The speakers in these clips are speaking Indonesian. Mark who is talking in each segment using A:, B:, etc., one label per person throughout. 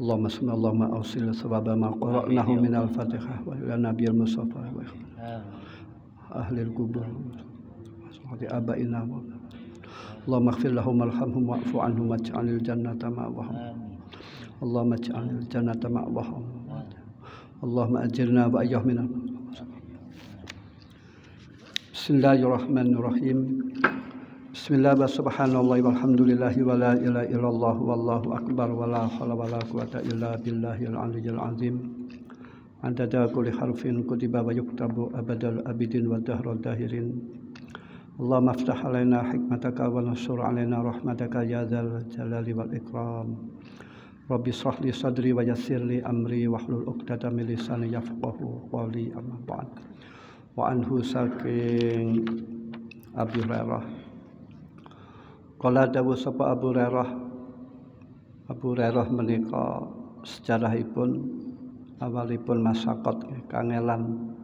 A: Allahumma salli Allahumma awsil sababa ma qara'nahu min al-Fatihah wa ila nabiyil mustafa wa ahli al-qubur wa abaina wa Allahumma ighfir lahum warhamhum wa'fu 'anhum waj'alil jannata ma'wahum Allahumma ij'alil jannata ma'wahum Allahumma ajirna wa ayyuh minal Bismillahirrahmanirrahim. Bismillah wa subhanallah walhamdulillahi wa la ilaha illallah wallahu akbar wa la haula wa la quwata illa billahil aliyyil azim. Adada kulli harfin kutiba wa yuktabu abadal abidin wa dahral dahirin. Allahumma aftah alaina hikmataka wa nasur alaina rahmataka ya dzal jalali wal ikram. Rabbi shrah li sadri wa yassir li amri wahlul 'uqdatam min lisani yafqahu qawli amma ba'd. Wa anhu saking Abu Hurairah qala dawuh sapa Abu Hurairah menika sejarahipun awalipun masyaqat kangelan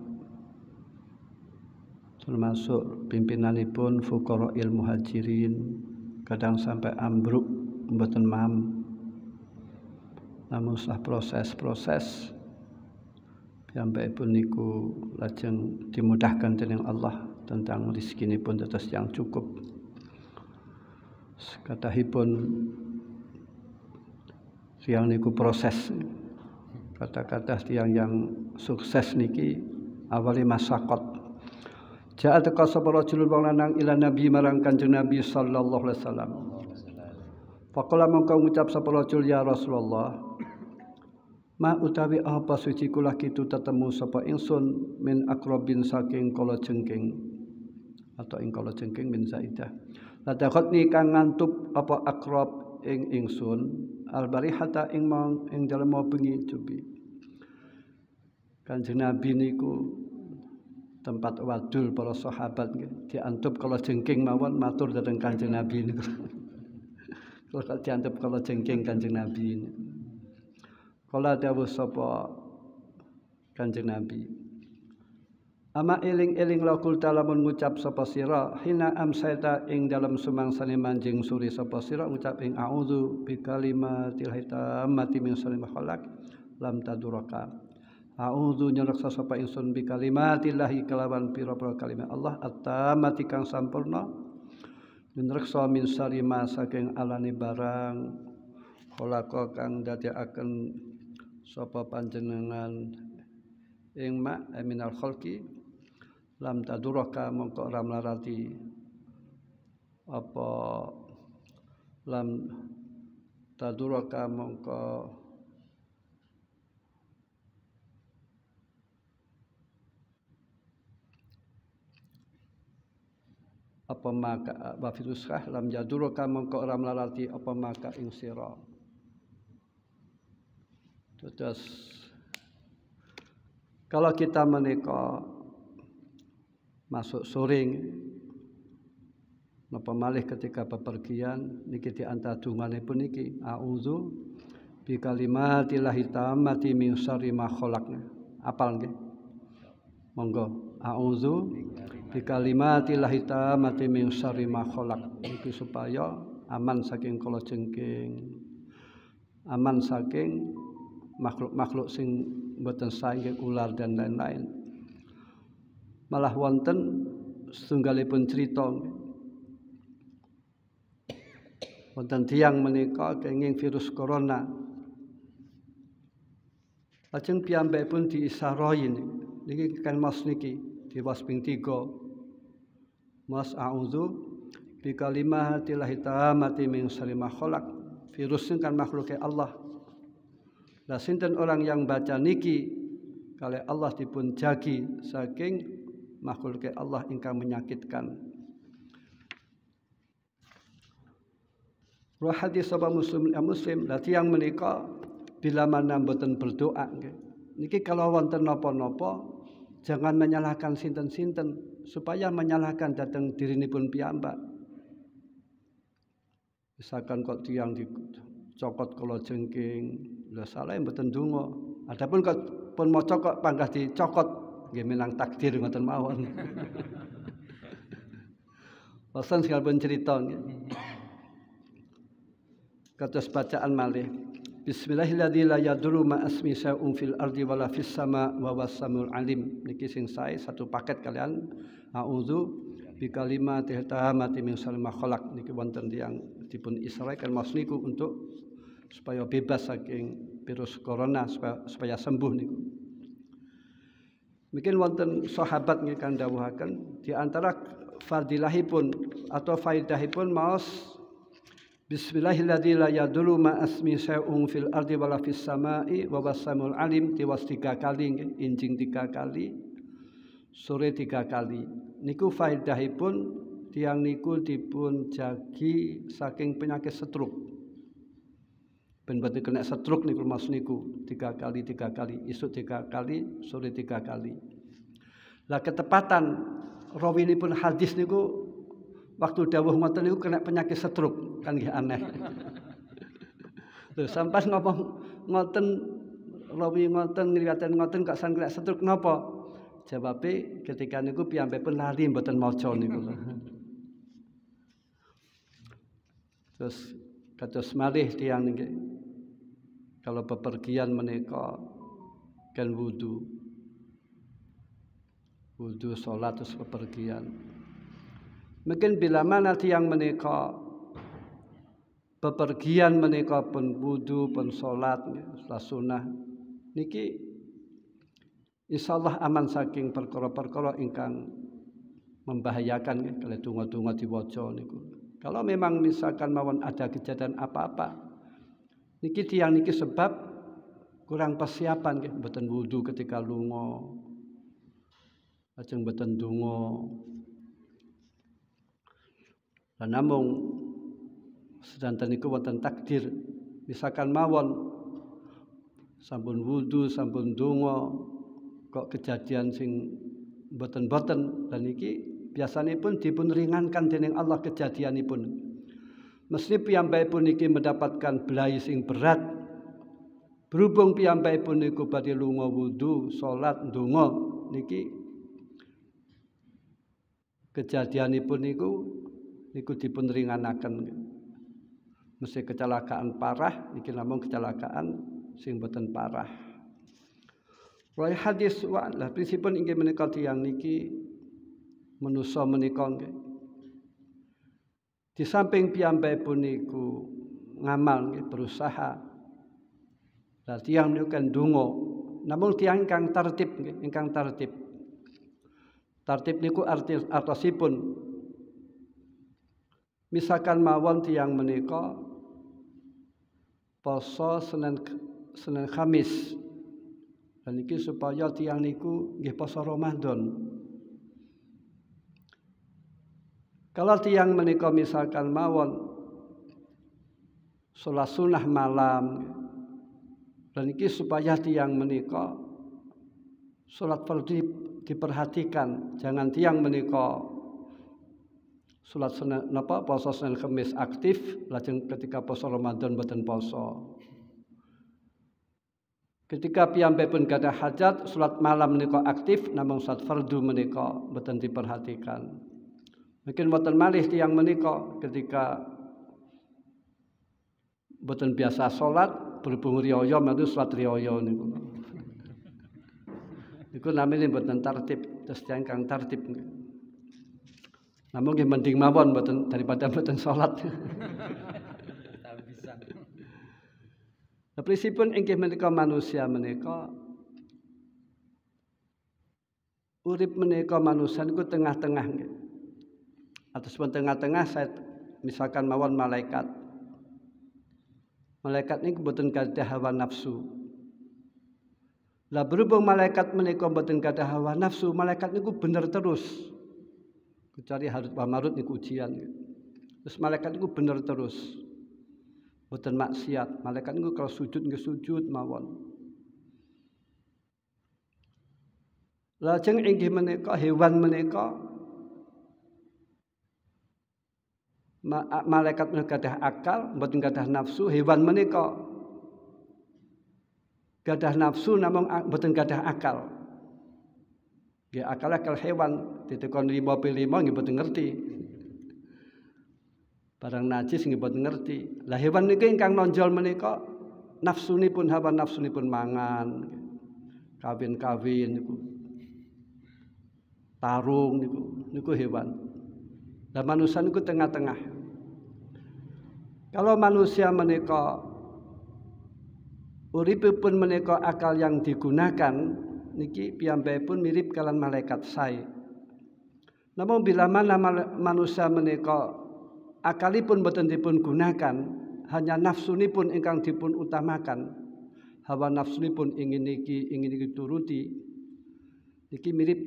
A: termasuk pimpinanipun fuqara'il muhajirin kadang sampai ambruk mboten mam namun sah proses piyambakipun niku lajeng dimudahkan dening Allah tentang rezekinipun tetes yang cukup. Kathahipun tiyang niku proses. Kata-kata tiyang yang sukses niki awali masyaqat. Ja'a teka sapa rajulun wong lanang ila nabi marang Kanjeng Nabi sallallahu alaihi wasallam. Faqala mongko ngucap sapa rajul ya Rasulullah ma utawi apa suci kula kitu tetemu sapa ingsun min akrabin saking kala jengking atau ing kala jengking min zaidah la takhotni kang ngantup apa akrab ing ingsun albarihata ing dalem bengi jubi. Kanjeng Nabi niku tempat wadul para sahabat diantup kala jengking mawon matur dhateng Kanjeng Nabi niku. Kalau diantup kala jengking Kanjeng Nabi niku. Kala dawuh sapa Kanjeng Nabi ama eling-eling lakul talamun ngucap sapa sira hina amsaita ing dalam sumangsane manjing suri sapa sira ngucap ing a'udzu bikalimatil hitammati min syarri ma khalaq lam taduraka a'udzu nyareksa sapa ingsun bikalimatillahi kalawan pira-pira kalimat Allah at-tammati kang sampurna nyareksa min syarri ma saking alane barang khalaqa kang dadekaken sapa panjenengan ing ma minal khalqi lam taduraka mongko ora mlarati apa lam taduraka mongko apa maka wa firuskah lam yaduraka mongko ora mlarati apa maka ing sira. Terus kalau kita menika masuk suring napa malih ketika bepergian niki di antara dunganipun niki auzu bi kalimatillahi tammati min syarri ma khalaq. Apal nggih? Monggo auzu bi kalimatillahi tammati min syarri ma khalaq. Iki supaya aman saking kala jengking. Aman saking makhluk-makhluk sing mboten sae ular dan lain-lain. Malah wonten setunggalipun crita wonten tiyang menika kenging virus corona. Lajeng piyambakipun diisarai niki kan mas niki diwas ping 3. Mas a'udzu bi kalimatillahi tammati min syarri ma khalaq. Virus kan makhluke Allah. Lah sinten orang yang baca niki kalih Allah dipun jagi saking makhluk Allah ingkang menyakitkan. Roh hadis sapa muslim lah tiyang menika bila mana mboten berdoa nggih. Niki kalau wonten napa-napa jangan menyalahkan sinten-sinten supaya menyalahkan dhateng dirinipun piyambak. Misalkan kok tiyang dicokot kala jengking lha salah mboten donga. Adapun kok pun maca kok panggah dicokot nggih menang takdir ngoten mawon. Bosan sekalipun cerita nggih. Kados bacaan malih. Bismillahirrahmanirrahim la yadurru ma asmi syai'un fil ardi wala fis sama wa wasamul alim. Niki sing sae satu paket kalian auzu bi kalimatil tammati min syarri ma khalaq. Niki wonten tiyang dipun israkan maksud niku untuk supaya bebas saking virus corona supaya sembuh niku. Mungkin wonten sahabat ingkang dawuhaken di antara fadilahipun atau faidahipun maos Bismillahirrahmanirrahim la yadullu ma asmi syai'un fil ardi wala fis samai wa wasamul alim tiwas 3 kali nggih, injing 3 kali, sore 3 kali. Niku faedahipun tiyang niku dipun jagi saking penyakit stroke. Ben boten kena stroke niku mas niku 3 kali, isuk 3 kali, sore 3 kali. Lah ketepatan rawinipun hadis niku waktu dawuh ngoten niku kena penyakit stroke kan nggih aneh. Lho sampas ngomong ngoten rawi ngoten ngriwaten ngoten kok san kena stroke napa? Jawabe ketika niku piyambakipun lali mboten maca niku. Terus kados malih tiyang niki kalau bepergian menika kan wudu salat terus bepergian. Mungkin bila mana tiyang menika bepergian menika pun wudu pun salat sunah niki insyaallah aman saking perkara-perkara ingkang membahayakan kalau donga-donga diwaca niku. Kalau memang misalkan mawon ada kejadian apa-apa niki tiyang niki sebab kurang persiapan nggih, mboten wudu ketika lunga. Lajeng mboten donga. Lan namung sedanten niku wonten takdir. Misalkan mawon sampun wudu, sampun donga kok kejadian sing mboten-mboten lan iki biasanipun dipun ringankan dening Allah kejadianipun. Mesti piyambakipun niki mendapatkan belai sing berat. Berhubung piyambakipun niku badhe lunga wudu, salat, donga niki kejadianipun niku dipun ringanaken. Mesti kecelakaan parah niki namung kecelakaan sing boten parah. Wa hadis wa lah prinsipun inggih menika tiyang niki manusa menika nggih. Di samping piyambakipun niku ngamal nggih berusaha. Lah tiyang niku kan donga. Namung tiyang ingkang tertib nggih, ingkang tertib. Tertib niku artosipun misalkan mawon tiyang menika poso Senin Kamis. Dan iki supaya tiyang niku nggih poso Ramadan. Kalau tiyang menika misalkan mawon salat sunah malam dan iki supaya tiyang menika salat fardhu diperhatikan, jangan tiyang menika salat Senin napa poso Senin Kamis aktif lajeng ketika poso Ramadan mboten poso. Ketika piyambakipun gadah hajat salat malam menika aktif namung salat fardhu menika mboten diperhatikan. Mungkin wonten malih tiyang menika ketika mboten biasa salat berhubung riyaya menika salat riyaya niku. Niku namine mboten tertib, terus tiyang kang tertib. Namun nggih mending mawon mboten daripada mboten salat. Prinsipun inggih menika manusia menika urip menika manusia niku tengah-tengah nggih. Atus pun tengah-tengah saya misalkan mawon malaikat. Malaikat niku mboten gadah hawa nafsu. Lah berhubung malaikat menika mboten gadah hawa nafsu, malaikat niku bener terus. Kecuali Harut wa Marut niku ujian. Terus malaikat niku bener terus. Mboten maksiat. Malaikat niku kalau sujud nggih sujud mawon. Lajeng inggih menika hewan menika malaikat menika gadah akal, mboten gadah nafsu, hewan menika gadah nafsu namung mboten gadah akal. Nggih akal hewan ditekon 5 nggih mboten ngerti. Barang najis nggih boten ngerti. Lah hewan niku ingkang nonjol menika nafsunipun hawa nafsunipun mangan, kawin-kawin niku. Tarung niku hewan. Lah manusia niku tengah-tengah. Kalau manusia menika uripipun menika akal yang digunakan niki piyambakipun mirip kalian malaikat sae. Namun bila mana manusia menika akalipun boten dipun gunakan, hanya nafsunipun ingkang dipun utamakan, hawa nafsunipun ingin niki turuti, niki mirip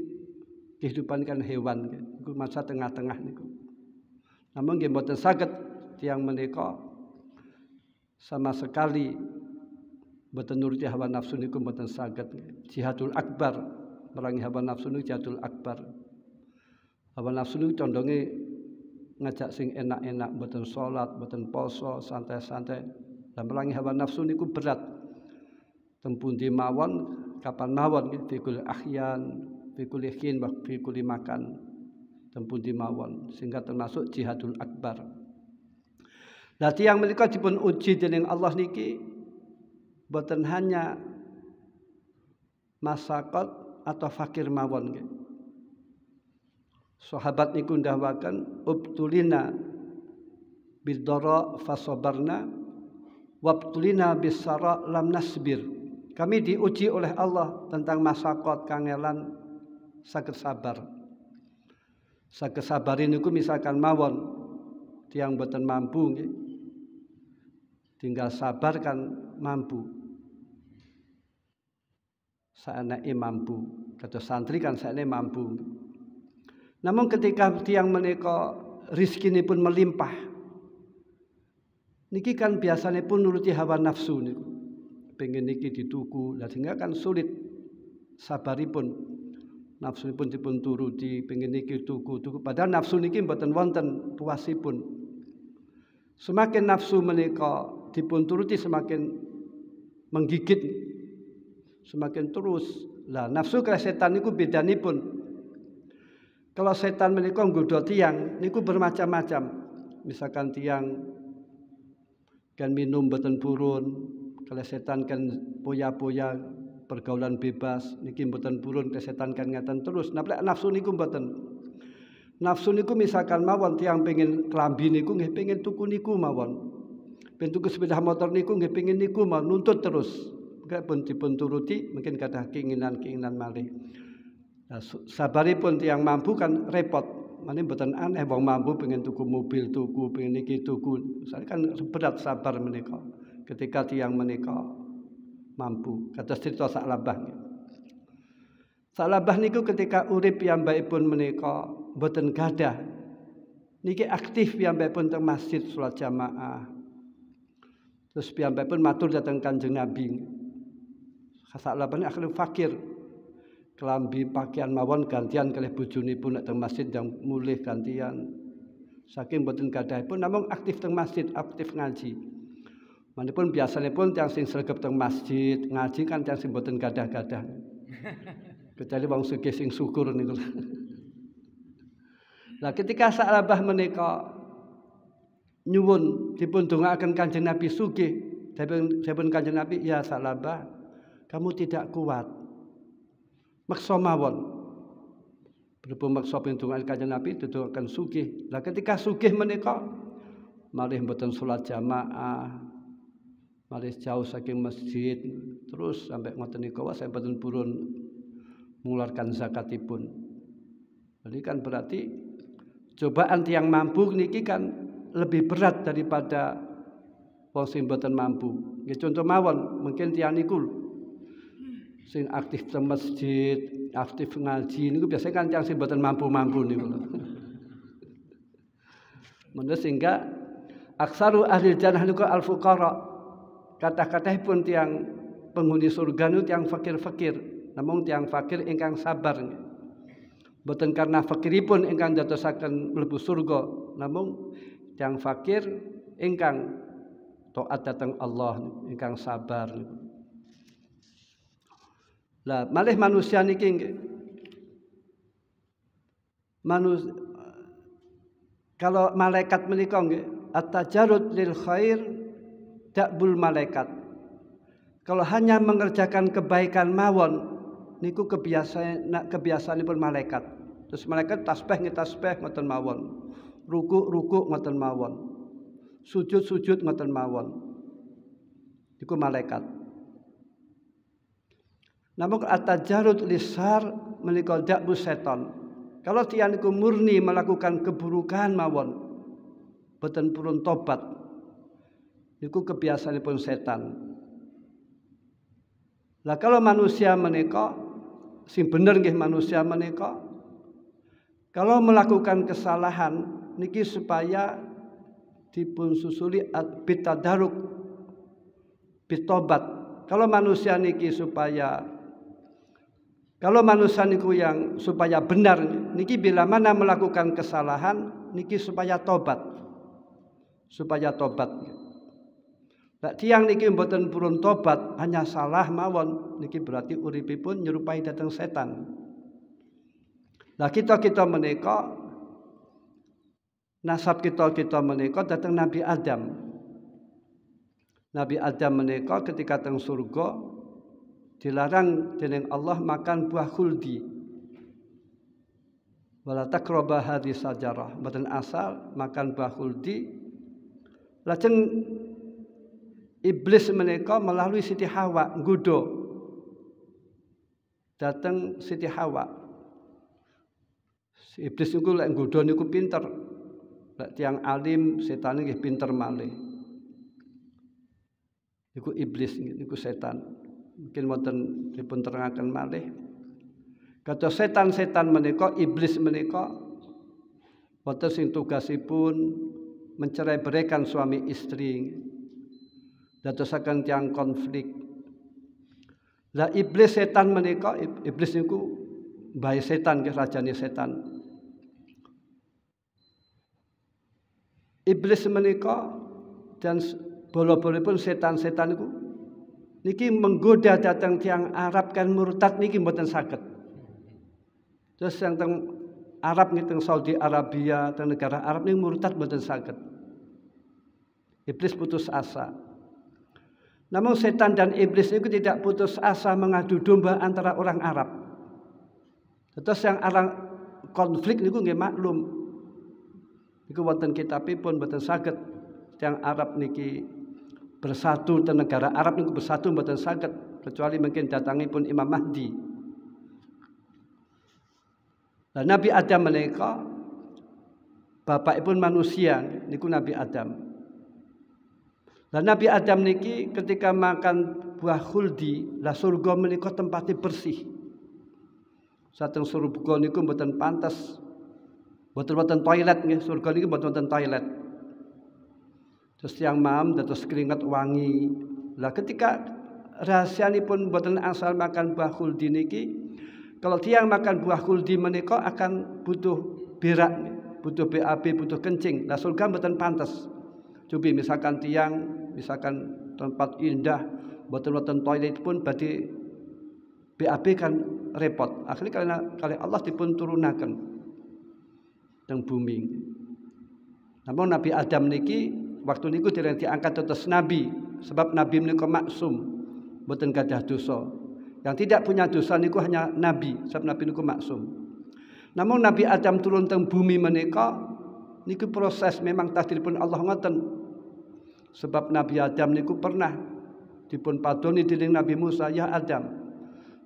A: kehidupan kan hewan, niku masa tengah-tengah niku. Namun nggih boten saged tiyang menika sama sekali boten nuruti hawa nafsu niku boten saged. Jihadul akbar merangi hawa nafsu niku jihadul akbar. Hawa nafsu niku condonge ngajak sing enak-enak, boten salat, boten poso, santai-santai. Lan merangi hawa nafsu niku berat. Teng pundi mawon, kapan mawon fikul ahyan, fikul hin, fikul makan. Teng pundi mawon sehingga termasuk jihadul akbar. Lah tiyang menika dipun uji dening Allah niki boten hanya masakot atau fakir mawon nggih. Sahabat niku ndhawaken ubtulina bidara fasabarna wabtulina bisara lam nasbir. Kami diuji oleh Allah tentang masakot kangelan saged sabar. Saged sabarin niku misalkan mawon tiyang boten mampu nggih. Tinggal sabar kan mampu. Saenake mampu. Kados santri kan saenake mampu. Namun ketika tiyang menika rezekinipun melimpah, niki kan biasanipun nuruti hawa nafsu niku. Pengen niki dituku, lah sehingga kan sulit sabaripun. Nafsu pun dipun turuti, pengen niki tuku. Padahal nafsu niki mboten wonten puasipun. Semakin nafsu menika dipun turuti semakin menggigit, semakin terus. Lah nafsu kali setan niku bedanipun. Kalau setan menika nggodha tiyang niku bermacam-macam. Misalkan tiyang kan minum mboten purun, kalau setan kan poya-poya pergaulan bebas niki mboten purun kesetan kan ngaten terus. Nafsu niku mboten. Nafsu niku misalkan mawon tiyang pengin klambi niku nggih pengin tuku niku mawon. Pengin tuku sepeda motor niku nggih pengin niku mawon nuntut terus. Enggak pun dipun turuti mungkin kathah keinginan-keinginan malih. Nah, sabaripun tiyang mampu kan repot. Mane mboten aneh wong mampu pengin tuku mobil tuku, pengin niki tuku. Soalnya kan berat sabar menika. Ketika tiyang menika mampu. Kados cerita Sa'labah. Sa'labah niku ketika urip piyambakipun menika boten gadah. Niki aktif piyambakipun teng masjid salat jamaah. Terus piyambakipun matur dhateng Kanjeng Nabi. Sa'labah niku akhire fakir. Kelambi pakaian mawon gantian kalih bojonipun nek teng masjid yang mulih gantian. Saking boten gadahipun namung aktif teng masjid, aktif ngaji. Manipun biasanipun tiyang sing sregep teng masjid, ngaji kan tiyang sing boten gadah-gadah. Kecuali wong sugih sing syukur niku. Lah ketika Sa'labah menika nyuwun dipun dongaaken Kanjeng Nabi sugih, dipun Kanjeng Nabi, "Ya Sa'labah, kamu tidak kuat. Maksa mawon." Berhubung maksa pindungan Kanjeng Nabi didongaaken sugih. Lah ketika sugih menika malih mboten salat jamaah. Malih jauh saking masjid terus sampai ngoten niku saya mboten purun mengeluarkan zakatipun. Jadi kan berarti cobaan tiyang mampu niki kan lebih berat daripada wong sing mboten mampu. Nggih contoh mawon, mungkin tiyang niku sing aktif teng masjid, aktif ngaji niku biasanya kan tiyang sing mboten mampu-mampu niku. Menurut sehingga aksaru ahli jannah niku al-fuqara. Kata-katahipun tiang penghuni surga niku tiang fakir-fakir, namun tiang fakir ingkang sabar. Boten karena fakiripun ingkang dadosaken mlebu surga, namun tiang fakir ingkang taat dhateng Allah, ingkang sabar. Lah malih manusia niki nggih. Kalau malaikat menika nggih at-tajarrud lil khair da'bul malaikat. Kalau hanya mengerjakan kebaikan mawon niku kebiasaanipun malaikat. Terus malaikat tasbih ngoten mawon. Ruku ngoten mawon. Sujud ngoten mawon. Iku malaikat. Namun at-tajarrud lisar menika da'bu setan. Kalau tiyang niku murni melakukan keburukan mawon, boten purun tobat, niku kebiasaanipun setan. Lah kalau manusia menika sing bener nggih manusia menika kalau melakukan kesalahan niki supaya dipun susuli bitadaruk bitobat. Kalau manusia niku yang supaya benar niki bila mana melakukan kesalahan niki supaya tobat. Lah tiyang niki mboten purun tobat, hanya salah mawon, niki berarti uripipun nyerupai dhateng setan. Lah kita menika nasab kita menika dhateng Nabi Adam. Nabi Adam menika ketika teng surga dilarang dening Allah makan buah khuldi. Wala taqraba hadhihi sajarah, mboten asal makan buah khuldi. Lajeng iblis menika melalui Siti Hawa nggodha dateng Siti Hawa. Iblis niku lek nggodha niku pinter. Lek tiyang alim setan nggih pinter malih. Niku iblis niku setan. Mungkin wonten dipun terangaken malih. Kados setan-setan menika iblis menika wonten sing tugasipun mencerai-beraikan suami istri. Dadosaken tiyang konflik. Lah iblis setan menika iblis niku bae setan nggih rajane setan. Iblis menika dan bola-bolipun setan-setan niku niki menggoda dhateng tiyang Arab kan murtad niki mboten saged. Terus yang teng Arab niki teng Saudi Arabia, teng negara Arab niki murtad mboten saged. Iblis putus asa. Namun setan dan iblis itu tidak putus asa mengadu domba antara orang Arab. Terus yang orang konflik niku nggih maklum. Niku wonten kitabipun mboten saged yang Arab niki bersatu dan negara Arab niku bersatu mboten saged kecuali mungkin datangipun Imam Mahdi. Nah, Nabi Adam menika bapakipun manusia niku Nabi Adam. Dan Nabi Adam niki ketika makan buah khuldi, lah surga menika tempatnya bersih. Sateng surga niku mboten pantes, mboten toilet nggih, surga niki mboten toilet. Terus yang mam dados keringat wangi. Lah ketika rahasianipun mboten asal makan buah khuldi niki, kalau tiang makan buah khuldi menika akan butuh berak, butuh BAB, butuh kencing. Lah surga mboten pantes. Cobi misalkan tempat indah, boten toilet pun badhe BAB kan repot. Akhirnya kali Allah dipun turunaken teng bumi. Namun Nabi Adam niki waktu niku dereng diangkat dados nabi, sebab nabi menika maksum, boten gadah dosa. Yang tidak punya dosa niku hanya nabi, sebab nabi niku maksum. Namun Nabi Adam turun teng bumi menika niku proses memang takdiripun Allah ngoten. Sebab Nabi Adam niku pernah dipun padoni dening Nabi Musa, ya Adam,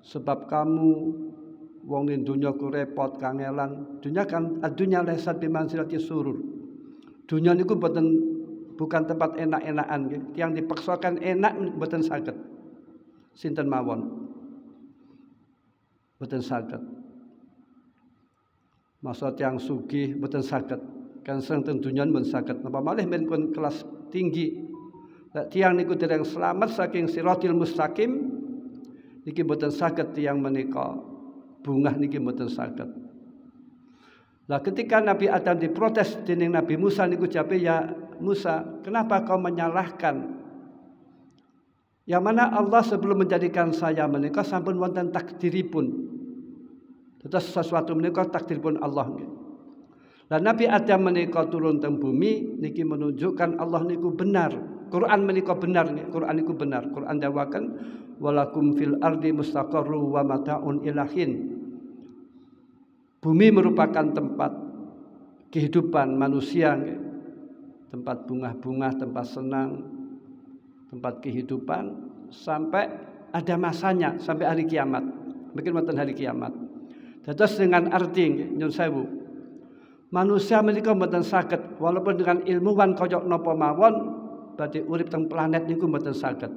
A: sebab kamu wong ning donya ku repot kangelan. Dunya kan adunya lesat bimanzilati surur. Dunya niku bukan tempat enak-enakan nggih. Yang dipaksakan enak mboten saged. Sinten mawon. Mboten saged. Maksud yang sugih mboten saged. Kan sing teng donya mboten saged. Napa malih men pun kelas tinggi. Nek tiyang niku dereng slamet saking siratil mustaqim niki mboten saged tiyang menika bungah niki mboten saged. Lah ketika Nabi Adam diprotes dening Nabi Musa niku jape, ya Musa, kenapa kau menyalahkan? Yang mana Allah sebelum menjadikan saya menika sampun wonten takdiripun. Terus sesuatu menika takdiripun Allah. Lan Nabi Adam menika turun teng bumi niki menunjukkan Allah niku benar. Quran menika benar, Quran niku benar. Quran dawakan walakum fil ardi mustaqarru wa mataun ilahin. Bumi merupakan tempat kehidupan manusia, tempat bunga-bunga, tempat senang, tempat kehidupan sampai ada masanya, sampai hari kiamat. Mungkin wonten hari kiamat. Dados dengan arti nyun sewu. Manusia menika mboten saged walaupun dengan ilmuwan kaya napa mawon badhe urip teng planet niku mboten saged.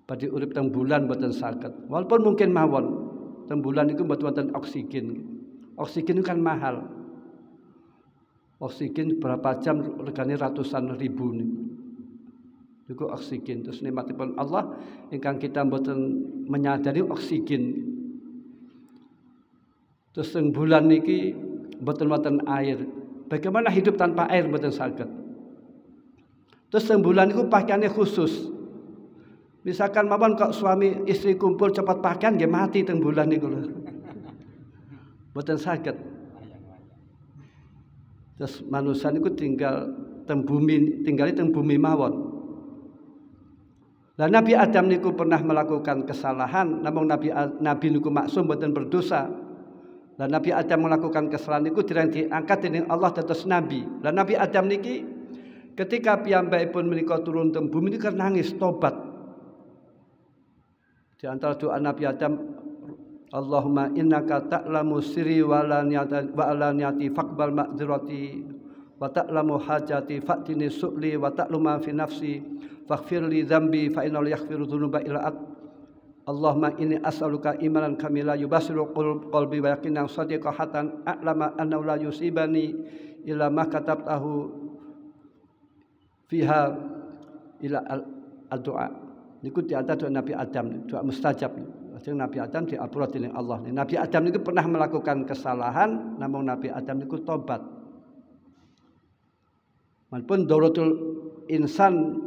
A: Badhe urip teng bulan mboten saged. Walaupun mungkin mawon teng bulan niku mboten wonten oksigen. Oksigen itu kan mahal. Oksigen berapa jam regane ratusan ribu niku oksigen. Terus nikmatipun Allah ingkang kita mboten menyadari oksigen. Terus teng bulan niki mboten wonten air. Bagaimana hidup tanpa air mboten saged. Terus teng bulan niku pakaiane khusus. Misalkan mawon kok suami istri kumpul cepat pakaian nggih mati teng bulan niku lho. Mboten saged. Terus manusia niku tinggal teng bumi mawon. Lah Nabi Adam niku pernah melakukan kesalahan, namun Nabi niku maksum mboten berdosa. Lah Nabi Adam melakukan kesalahan niku diangkat dening Allah dados nabi. Lah Nabi Adam niki ketika piyambakipun menika turun teng bumi niku nangis tobat. Di antara doa Nabi Adam, Allahumma innaka ta'lamu sirri wa alaniyati faqbal ma'dzirati wa ta'lamu hajati fa'tini su'li wa ta'lamu ma fi nafsi faghfir li dzambi fa innahu yaghfiru dzunuba illa ant. Allahumma inni as'aluka imanan kamila yubasiru qalbi wa yaqinan sadiqatan a'lama annahu la yusibani illa ma katabtahu fiha ila al-du'a. Niku di antara doa Nabi Adam, doa mustajab. Jadi Nabi Adam diapura dening Allah. Nabi Adam niku pernah melakukan kesalahan, namun Nabi Adam niku tobat. Walaupun dorotul insan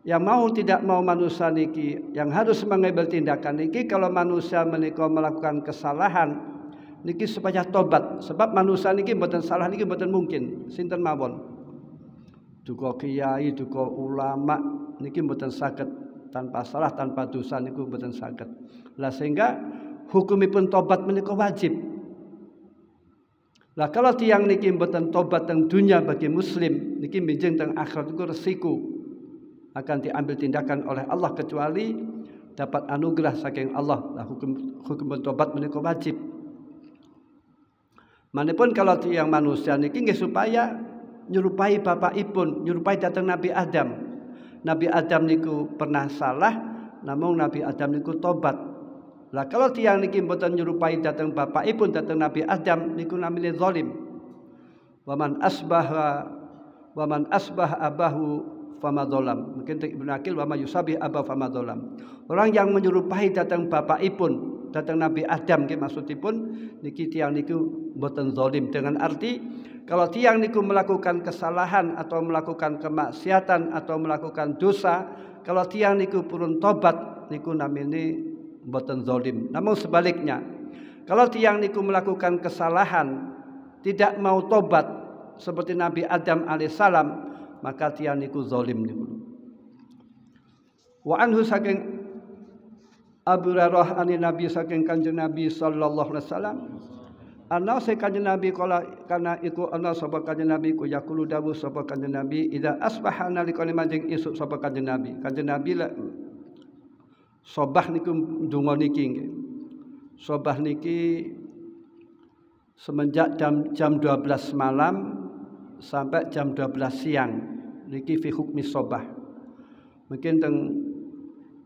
A: yang mau tidak mau manusia niki yang harus mengambil tindakan niki kalau manusia menika melakukan kesalahan niki supaya tobat. Sebab manusia niki mboten salah niki mboten mungkin. Sinten mawon. Duka kiai, duka ulama niki mboten saged tanpa salah, tanpa dosa niku mboten saged. Lah sehingga hukumipun tobat menika wajib. Lah kalau tiang niki mboten tobat teng dunia bagi muslim niki benjing teng akhirat niku resiko akan diambil tindakan oleh Allah kecuali dapat anugerah saking Allah. Lah hukum tobat menika wajib. Manapun kalau tiang manusia niki nggih supaya nyerupai bapakipun, nyerupai datang Nabi Adam. Nabi Adam niku pernah salah, namun Nabi Adam niku tobat. Lah kalau tiang niki mboten nyerupai datang bapakipun datang Nabi Adam niku namine zalim. Wa man asbah abahu famadzalam. Mungkin Ibnu Aqil wa may yusabih aba famadzalam. Orang yang menyerupai datang bapakipun datang Nabi Adam nggih maksudipun niki tiang niku mboten zalim dengan arti kalau tiang niku melakukan kesalahan atau melakukan kemaksiatan atau melakukan dosa, kalau tiang niku purun tobat niku namine mboten zalim. Namun sebaliknya, kalau tiang niku melakukan kesalahan tidak mau tobat seperti Nabi Adam alaihissalam, maka tiang niku zalim niku. Wa anhu saking Abu Hurairah ani Nabi saking Kanjeng Nabi sallallahu alaihi wasallam ana se Kanjeng Nabi kala kana iku ana sapa Kanjeng Nabi ku yaqulu dawuh sapa Kanjeng Nabi idza asbaha nalikane manjing esuk sapa Kanjeng Nabi. Kanjeng Nabi sobah niku ndonga niki nggih. Sobah niki semenjak jam 12 malam sampai jam 12 siang niki fi hukmi sobah. Mungkin teng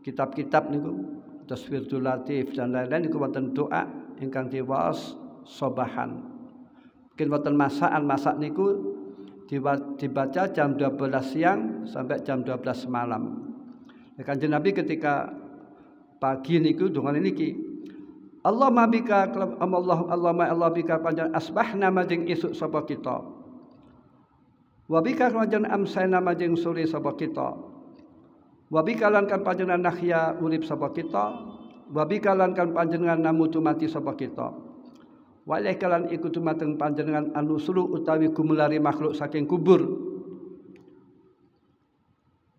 A: kitab-kitab niku Tasbihul Latif dan lain-lain niku wonten doa ingkang diwaos sobahan. Mungkin wonten masak niku dibaca jam 12 siang sampai jam 12 malam. Kanjeng Nabi ketika pagi niku dongane niki Allahumma bika Allah bika panjang asbahna majeng isuk sapa kita. Wa bika panjang amsayna majeng sore sapa kita. Wa bika lan kan panjenengan nahya urip sapa kita. Wa bika lan kan panjenengan namutu mati sapa kita. Wa ilahi kalan iku dumateng panjenengan anusulu utawi gumulari makhluk saking kubur.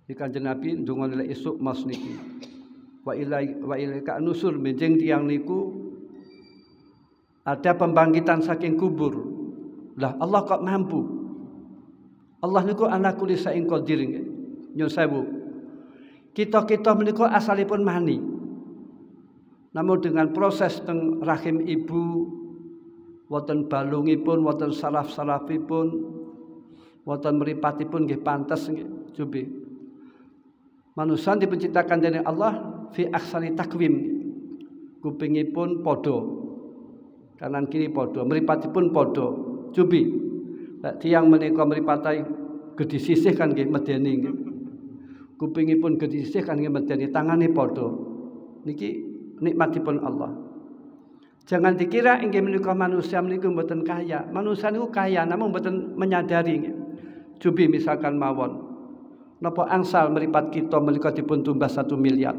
A: Di Kanjeng Nabi ndonga lek esuk mas niki. Wa ilahi ka anusur benjing tiyang niku ada pembangkitan saking kubur. Lah Allah kok mampu. Allah niku ala kulli sain qadir nggih. Nyun sewu. Kita menika asalipun mani. Namun dengan proses teng rahim ibu wonten balungipun, wonten saraf-sarafipun, wonten mripatipun nggih pantes nggih cobi. Manusia dipenciptakan dening Allah fi ahsani takwim. Kupingipun padha. Kanan kiri padha, mripatipun padha. Cobi. Lek tiyang menika mripatai gedhi sisih kan nggih medeni nggih. Kupingipun gedhi sisih kan nggih medeni, tangane padha. Niki nikmatipun Allah. Jangan dikira inggih menika manusia niku mboten kaya. Manusia niku kaya namun mboten menyadari. Cobi misalkan mawon. Napa angsal mripat kita menika dipun tumbas 1 miliar.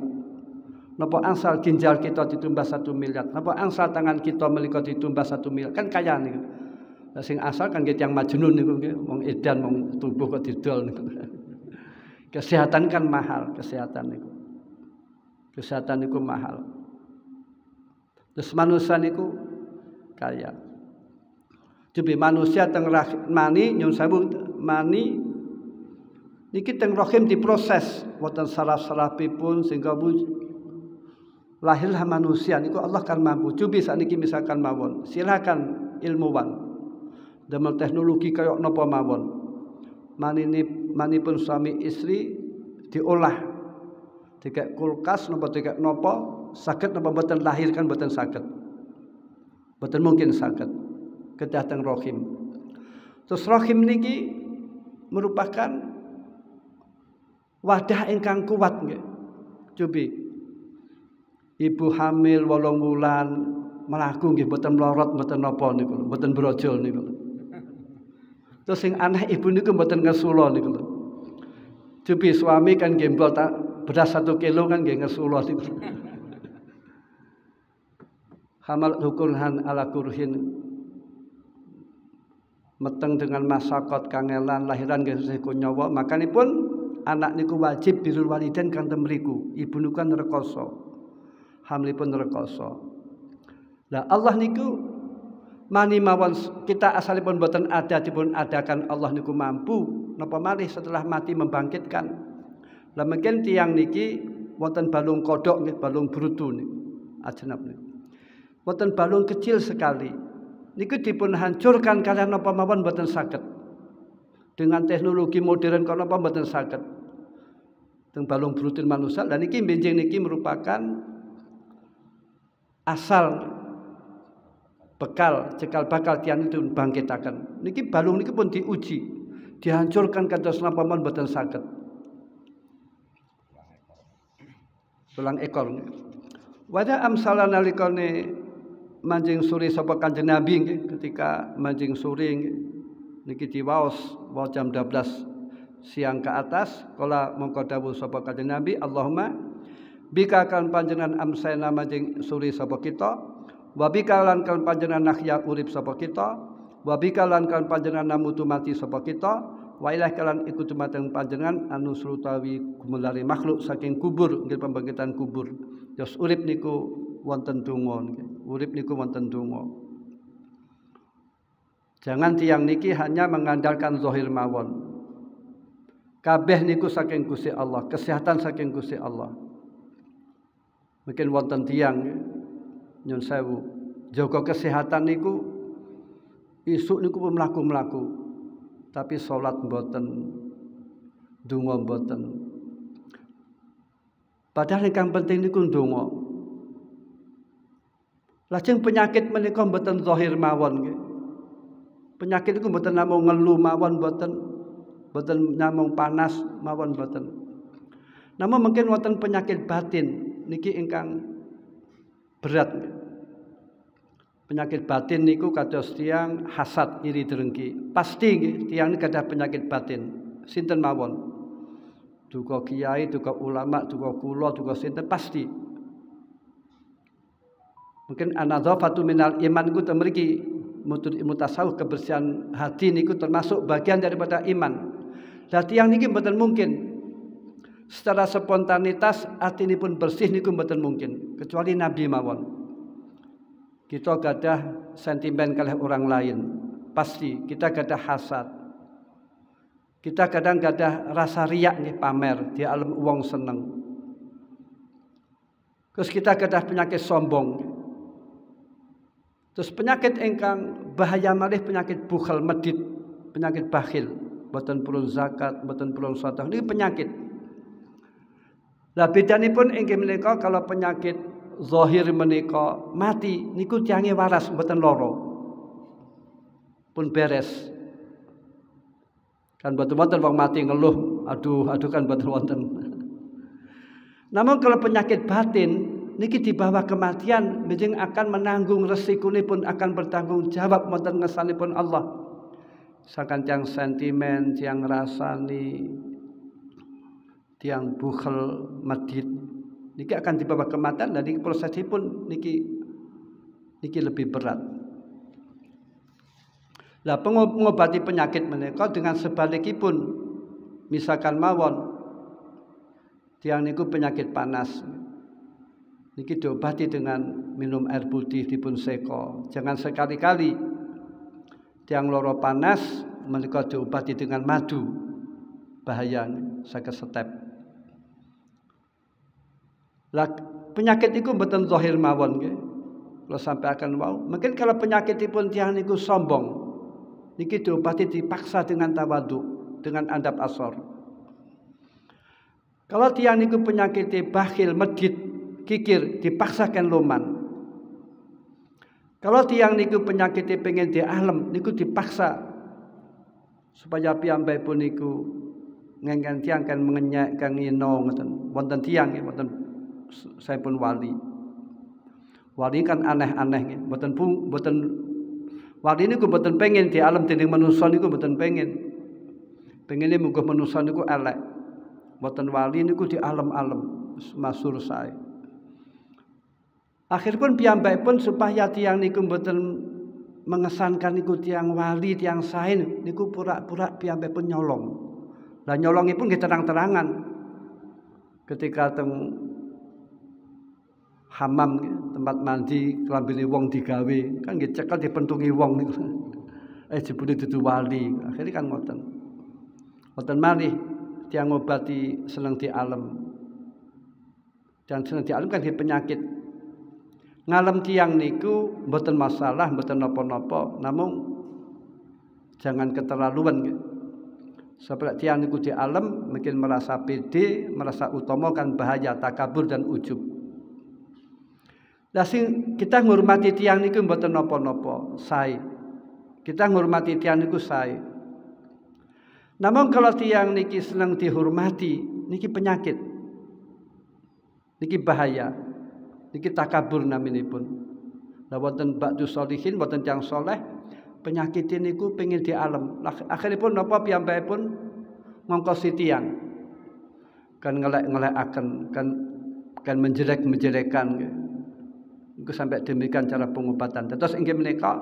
A: Napa angsal ginjal kita ditumbas 1 miliar. Napa angsal tangan kita menika ditumbas 1 miliar. Kan kaya niku. Lah sing asal kan nggih tiyang majnun niku nggih, wong edan wong tubuh kok didol niku. Kesehatan kan mahal, kesehatan niku. Kesehatan niku mahal. Terus manusia niku kaya. Jadi manusia teng mani nyun sewu mani niki teng rahim diproses wonten saraf-sarafipun sehingga lahirlah manusia niku Allah kan mampu. Cobi sakniki misalkan mawon. Silakan ilmuwan. Damel teknologi kaya napa mawon. Manipun suami istri diolah. Dikek kulkas napa dikek napa saged napa mboten lahir kan mboten saged. Mboten mungkin saged. Kedah teng rahim. Terus rahim niki merupakan wadah ingkang kuat nggih. Cobi. Ibu hamil 8 wulan mlaku nggih mboten mlorot mboten napa niku lho, mboten brojol niku lho. Terus sing anak ibu niku mboten ngesula niku lho. Cobi suami kan gembol beras 1 kilo kan nggih ngesula niku. Hamal hukurhan ala kurhin meteng dengan masakot kangelan lahiran nggih nyawa makanipun anak niku wajib birrul walidain kanten mriku ibu niku kan rekoso hamlipun rekoso. Lah Allah niku mani mawon kita asalipun boten ada dipun adakan Allah niku mampu napa malih setelah mati membangkitkan. Lah mungkin tiyang niki wonten balung kodok nggih balung brutu niku ajenab niku. Wonten balung kecil sekali. Niku dipun hancurkan kalian napa mawon mboten saged. Dengan teknologi modern kok napa mboten saged. Teng balung brutin manusia dan niki benjing niki merupakan asal bekal cekal bakal tiang itu bangkitaken. Niki balung niki pun diuji, dihancurkan kados napa mawon mboten saged. Tulang ekor. Wada amsala nalikane manjing suri sapa Kanjeng Nabi nggih ketika manjing suri niki diwaos jam 12 siang ke atas kala mongko dawuh sapa Kanjeng Nabi Allahumma bika kan panjenengan amsana manjing suri sapa kita wa bika lan kan panjenengan nahya urip sapa kita wa bika lan kan panjenengan namutu mati sapa kita wa ilah kalan iku dumateng panjenengan anu surutawi gumulari makhluk saking kubur nggih pembangkitan kubur. Jos urip niku wonten donga nggih. Urip niku wonten donga. Jangan tiang niki hanya mengandalkan zahir mawon. Kabeh niku saking Gusti Allah, kesehatan saking Gusti Allah. Mungkin wonten tiang nyun sewu, jaga kesehatan niku isuk niku pun mlaku-mlaku. Tapi salat mboten, donga mboten. Padahal ingkang penting niku ndonga. Lajeng penyakit menika mboten zahir mawon nggih. Penyakit niku mboten namung ngelu mawon mboten namung panas mawon mboten. Namun mungkin wonten penyakit batin niki ingkang berat. Penyakit batin niku kados tiyang hasad iri drengki. Pasti nggih tiyang niki gadah penyakit batin. Sinten mawon? Duka kiai, duka ulama, duka kula, duka sinten pasti. Mungkin an-nadzafatu minal iman iku mriki ilmu tasawuf, kebersihan hati niku termasuk bagian daripada iman. Lah tiyang niki mboten mungkin secara spontanitas atinipun bersih niku mboten mungkin kecuali Nabi mawon. Kita gadah sentimen kalih orang lain, pasti kita gadah hasad. Kita kadang gadah rasa riak nih, pamer di alam wong seneng. Terus kita gadah penyakit sombong. Terus penyakit ingkang bahaya malih penyakit bukhal medit, penyakit bakhil, boten purun zakat, boten purun sedekah. Ini penyakit. Lah bedanipun inggih menika kalau penyakit zahir menika mati niku tiange waras boten loro. Pun beres. Kan boten wonten wong mati ngeluh, aduh kan boten wonten. Namun kalau penyakit batin niki di bawah kematian bijing akan menanggung resikonipun, akan bertanggung jawab wonten ngersanipun Allah. Sakan tiang sentimen, tiang rasani, tiang bukhel, medit niki akan di bawah kematian, dan niki prosesipun niki lebih berat. Lah pengobati penyakit menika dengan sebalikipun, misalkan mawon tiang niku penyakit panas. Niki diobati dengan minum air putih dipun seko. Jangan sekali-kali tiang loro panas menika diobati dengan madu. Bahaya saged setep. Lah penyakit iku mboten zahir mawon nggih. Kalau sampai akan wau, mungkin kalau penyakitipun tiang niku sombong, niki diobati dipaksa dengan tawadhu, dengan adab asor. Kalau tiang niku penyakit bakhil, medit, kikir, dipaksakan loman. Kalau tiang niku penyakitnya pengen di alam niku dipaksa supaya piyambakipun niku ngengken tiang kan mengenyek kang ino ngoten. Wonten tiang nggih, wonten saya pun wali. Wali kan aneh-aneh nggih, mboten wali niku mboten pengen di alam dening manusa niku mboten pengen. Pengene muga manusa niku elek. Mboten wali niku di alam-alam masur sae. Akhiripun piyambakipun supaya tiang niku mboten mengesankan niku tiang wali, tiang sae niku pura-pura piyambakipun nyolong. Lah nyolongipun nggih terang-terangan. Ketika teng hamam tempat mandi klambine wong digawe, kan nggih cekel dipentungi wong niku. Jebule dudu wali. Akhire kan ngoten. Ngoten malih tiang ngobati seneng di alam. Dan seneng di alam kan di penyakit. Ngalem tiang niku mboten masalah, mboten napa-napa, namun jangan keterlaluan. Sebab tiang niku di alam mungkin merasa pede, merasa utama, kan bahaya takabur dan ujub. Lah sing kita ngurmati tiang niku mboten napa-napa, sae. Kita ngurmati tiang niku sae. Namun kalau tiang niki seneng dihormati, niki penyakit. Niki bahaya. Niki takabur naminipun. Lah wonten ba'du sholihin, wonten tiyang saleh, penyakit niku pengin di alam. Akhiripun napa piyambakipun ngongkosi tiyang. Kan ngelek-ngelekaken, kan menjelek-menjelekan. Niku sampai demikian cara pengobatan. Terus inggih menika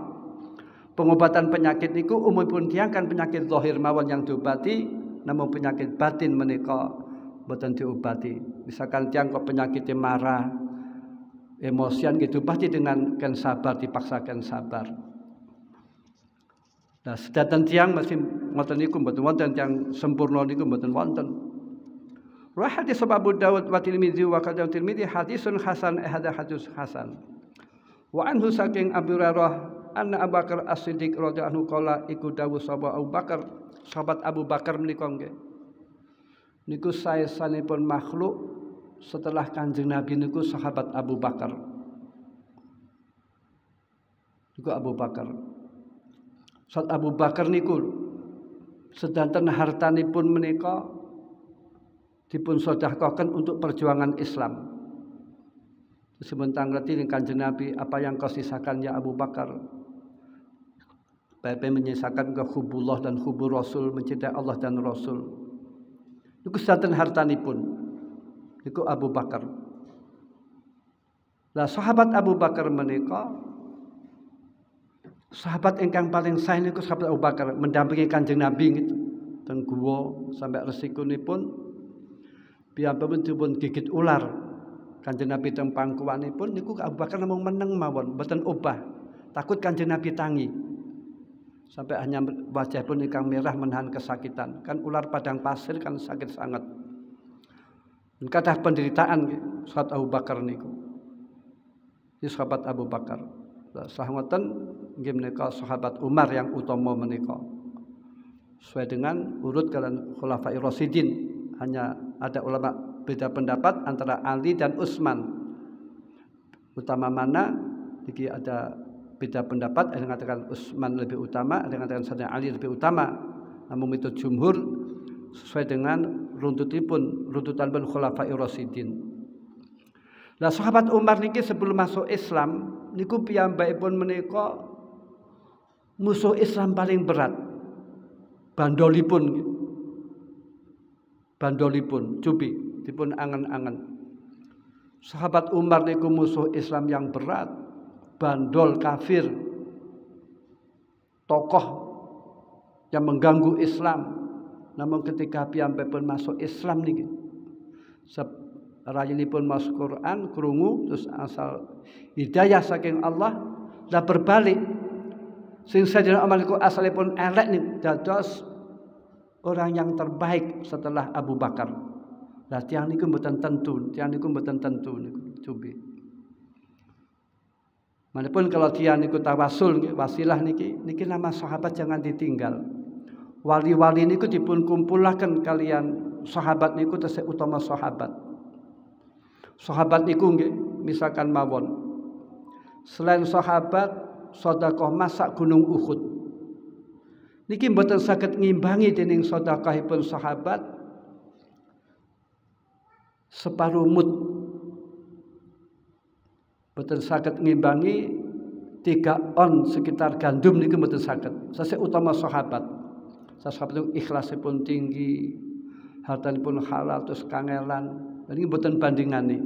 A: pengobatan penyakit niku umumipun tiyang kan penyakit zahir mawon yang diobati, namun penyakit batin menika boten diobati. Misalkan tiyang kok penyakitnya marah, emosian gitu, pasti dengan kan sabar, dipaksakan sabar. Nah, sedanten tiyang masih ngoten niku mboten wonten tiyang sempurna niku mboten wonten. Wa hadis Abu Dawud wa Tirmidzi wa kadang Tirmidzi hadisun hasan, hadis hasan. Wa anhu saking Abu Hurairah anna Abu Bakar As-Siddiq radhiyallahu anhu qala iku dawuh sapa Abu Bakar, sahabat Abu Bakar menika nggih. Niku saesanipun makhluk setelah Kanjeng Nabi niku sahabat Abu Bakar. Niku Abu Bakar. Saat Abu Bakar niku sedanten hartanipun menika dipun sedekahkan untuk perjuangan Islam. Sebentar ngerti dengan Kanjeng Nabi, apa yang kau sisakan ya Abu Bakar? Bapak menyisakan ke hubullah dan hubur Rasul, mencintai Allah dan Rasul. Niku sedanten hartanipun. Niku Abu Bakar. Lah sahabat Abu Bakar menika sahabat ingkang paling sae niku sahabat Abu Bakar mendampingi Kanjeng Nabi gitu. Teng guwa sampai resikunipun piyambakipun dipun gigit ular. Kanjeng Nabi teng pangkuwanipun niku Abu Bakar namung meneng mawon, mboten obah. Takut Kanjeng Nabi tangi. Sampai hanya wajahipun ingkang merah menahan kesakitan. Kan ular padang pasir kan sakit sangat. Dan kathah penderitaan sahabat Abu Bakar niku. Ini sahabat Abu Bakar. Salah ngoten nggih menika sahabat Umar yang utama menika. Sesuai dengan urut kalian Khulafair Rasyidin, hanya ada ulama beda pendapat antara Ali dan Utsman. Utama mana? Iki ada beda pendapat, ada yang mengatakan Utsman lebih utama, ada yang mengatakan Sayyidina Ali lebih utama. Namun itu jumhur sesuai dengan runtutan Khulafair Rasyidin. Lah sahabat Umar niki sebelum masuk Islam niku piyambakipun menika musuh Islam paling berat. Bandolipun cubi dipun angen-angen. Sahabat Umar niku musuh Islam yang berat, bandol kafir, tokoh yang mengganggu Islam. Namun ketika piyambakipun masuk Islam niki rayinipun masuk Quran krungu terus asal hidayah saking Allah lah berbalik. Sing Sayyidina Umar niku asalipun elek nih dados orang yang terbaik setelah Abu Bakar. Lah tiyang niku mboten tentu niku cobi. Manapun kalau tiyang niku tawasul wasilah niki nama sahabat jangan ditinggal. Wali-wali niku dipun kumpulaken kalian sahabat niku tesih utama sahabat. Sahabat niku nggih misalkan mawon. Selain sahabat sedekah masak gunung Uhud. Niki mboten saged ngimbangi dening sedekahipun sahabat separuh mud. Mboten saged ngimbangi 3 on sekitar gandum niki mboten saged. Sesuk utama sahabat. Sahabat itu ikhlasipun tinggi, hartanipun halal terus kangelan. Niki mboten bandingane.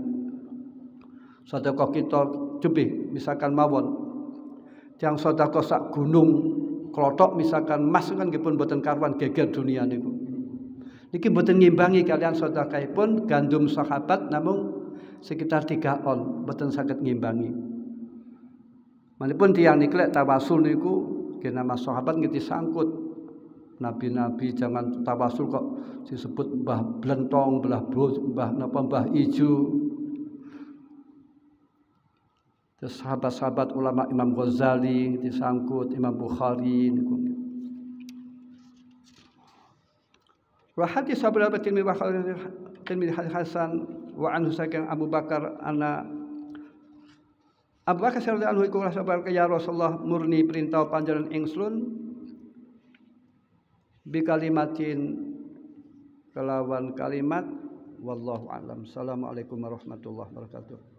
A: Sedekah kita cobi misalkan mawon yang sedekah sak gunung klothok misalkan emas kan nggih pun mboten karuan geger dunia niku. Niki mboten ngimbangi kalian sedekahipun gandum sahabat namung sekitar 3 on, mboten saged ngimbangi. Manipun tiyang niki lek tawasul niku nggih nama sahabat nggih disangkut. Nabi-nabi jangan tawasul kok disebut Mbah Blentong, Mbah Ijo. Terus sahabat-sahabat ulama Imam Ghazali disangkut, Imam Bukhari niku. Wa hadis sabra batin wa Tirmidzi Hasan wa anhu saking Abu Bakar anna Abu Bakar radhiyallahu anhu iku sabar ya Rasulullah murni perintah panjenengan ingsun bi kalimatin kelawan kalimat wallahu alam. Assalamualaikum warahmatullahi wabarakatuh.